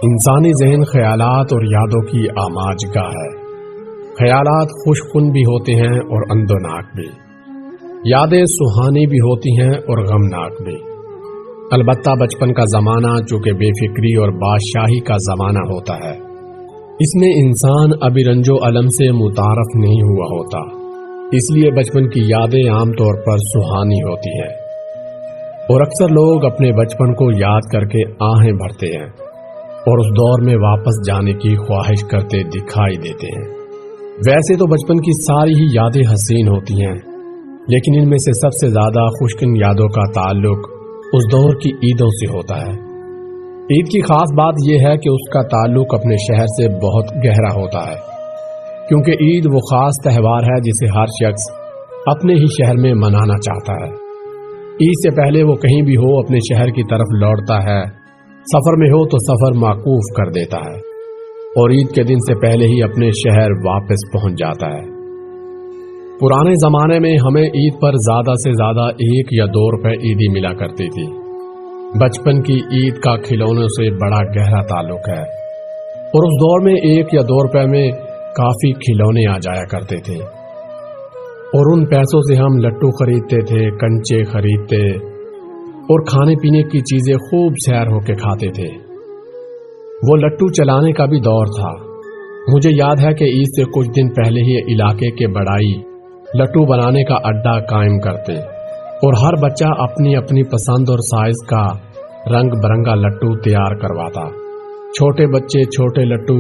انسانی ذہن خیالات اور یادوں کی آماج گاہ ہے۔ خیالات خوش کن بھی ہوتے ہیں اور اندوناک بھی، یادیں سہانی بھی ہوتی ہیں اور غمناک بھی۔ البتہ بچپن کا زمانہ چونکہ بے فکری اور بادشاہی کا زمانہ ہوتا ہے، اس میں انسان ابھی رنج و الم سے متعارف نہیں ہوا ہوتا، اس لیے بچپن کی یادیں عام طور پر سہانی ہوتی ہیں، اور اکثر لوگ اپنے بچپن کو یاد کر کے آہیں بھرتے ہیں اور اس دور میں واپس جانے کی خواہش کرتے دکھائی دیتے ہیں۔ ویسے تو بچپن کی ساری ہی یادیں حسین ہوتی ہیں، لیکن ان میں سے سب سے زیادہ خوشکن یادوں کا تعلق اس دور کی عیدوں سے ہوتا ہے۔ عید کی خاص بات یہ ہے کہ اس کا تعلق اپنے شہر سے بہت گہرا ہوتا ہے، کیونکہ عید وہ خاص تہوار ہے جسے ہر شخص اپنے ہی شہر میں منانا چاہتا ہے۔ عید سے پہلے وہ کہیں بھی ہو اپنے شہر کی طرف لوٹتا ہے، سفر میں ہو تو سفر موقوف کر دیتا ہے، اور عید کے دن سے پہلے ہی اپنے شہر واپس پہنچ جاتا ہے۔ پرانے زمانے میں ہمیں عید پر زیادہ سے زیادہ 1 یا 2 روپے عیدی ملا کرتی تھی۔ بچپن کی عید کا کھلونوں سے بڑا گہرا تعلق ہے، اور اس دور میں 1 یا 2 روپے میں کافی کھلونے آ جایا کرتے تھے، اور ان پیسوں سے ہم لٹو خریدتے تھے، کنچے خریدتے اور کھانے پینے کی چیزیں خوب سیر ہو کے کھاتے تھے۔ وہ لٹو چلانے کا بھی دور تھا۔ مجھے یاد ہے کہ عید سے کچھ دن پہلے ہی علاقے کے بڑائی لٹو بنانے کا اڈا قائم کرتے، اور ہر بچہ اپنی اپنی پسند اور سائز کا رنگ برنگا لٹو تیار کرواتا۔ چھوٹے بچے چھوٹے لٹو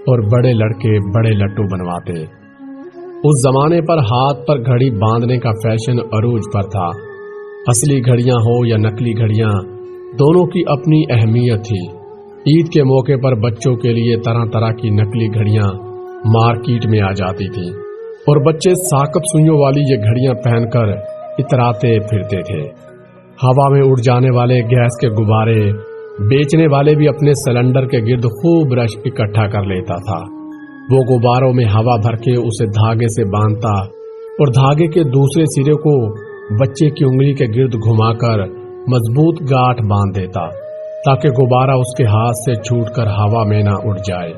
اور بڑے لڑکے بڑے لٹو بنواتے۔ اس زمانے پر ہاتھ پر گھڑی باندھنے کا فیشن عروج پر تھا۔ اصلی گھڑیاں ہو یا نقلی گھڑیاں، دونوں کی اپنی اہمیت تھی۔ عید کے موقع پر بچوں کے لیے طرح طرح کی نقلی گھڑیاں مارکیٹ میں آ جاتی تھی، اور بچے ثاقب سوئیوں والی یہ گھڑیاں پہن کر اتراتے پھرتے تھے۔ ہوا میں اڑ جانے والے گیس کے غبارے بیچنے والے بھی اپنے سلنڈر کے گرد خوب رش اکٹھا کر لیتا تھا۔ وہ غباروں میں ہوا بھر کے اسے دھاگے سے باندھتا، اور دھاگے کے دوسرے سرے کو بچے کی انگلی کے گرد گھما کر مضبوط گاٹھ باندھ دیتا، تاکہ غبارہ اس کے ہاتھ سے چھوٹ کر ہوا میں نہ اڑ جائے۔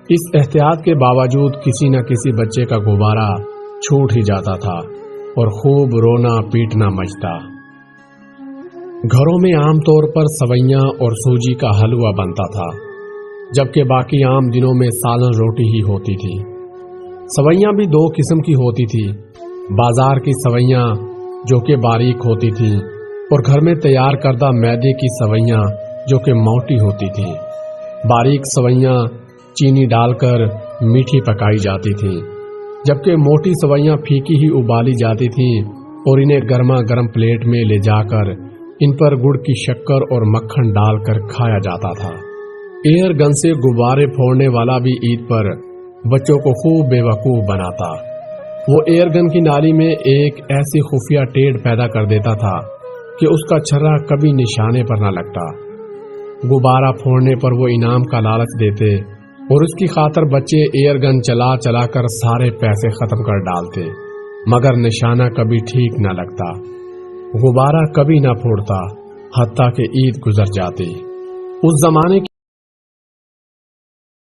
اس احتیاط کے باوجود کسی نہ کسی بچے کا غبارہ چھوٹ ہی جاتا تھا، اور خوب رونا پیٹنا مچتا۔ گھروں میں عام طور پر سوئیاں اور سوجی کا حلوہ بنتا تھا، جبکہ باقی عام دنوں میں سالن روٹی ہی ہوتی تھی۔ سوئیاں بھی 2 قسم کی ہوتی تھی، بازار کی سوئیاں جو کہ باریک ہوتی تھی، اور گھر میں تیار کردہ میدے کی سوئیاں جو کہ موٹی ہوتی تھی۔ باریک سوئیاں چینی ڈال کر میٹھی پکائی جاتی تھی، جبکہ موٹی سوئیاں پھیکی ہی ابالی جاتی تھیں، اور انہیں گرما گرم پلیٹ میں لے جا کر ان پر گڑ کی شکر اور مکھن ڈال کر کھایا جاتا تھا۔ ایئر گن سے غبارے پھوڑنے والا بھی عید پر بچوں کو خوب بے وقوف بناتا۔ وہ ایئر گن کی نالی میں ایک ایسی خفیہ ٹیڑھ پیدا کر دیتا تھا کہ اس کا چھرا کبھی نشانے پر نہ لگتا۔ غبارہ پھوڑنے پر وہ انعام کا لالچ دیتے، اور اس کی خاطر بچے ایئر گن چلا چلا کر سارے پیسے ختم کر ڈالتے، مگر نشانہ کبھی ٹھیک نہ لگتا، غبارہ کبھی نہ پھوڑتا، حتیٰ کہ عید گزر جاتی۔ اس زمانے کی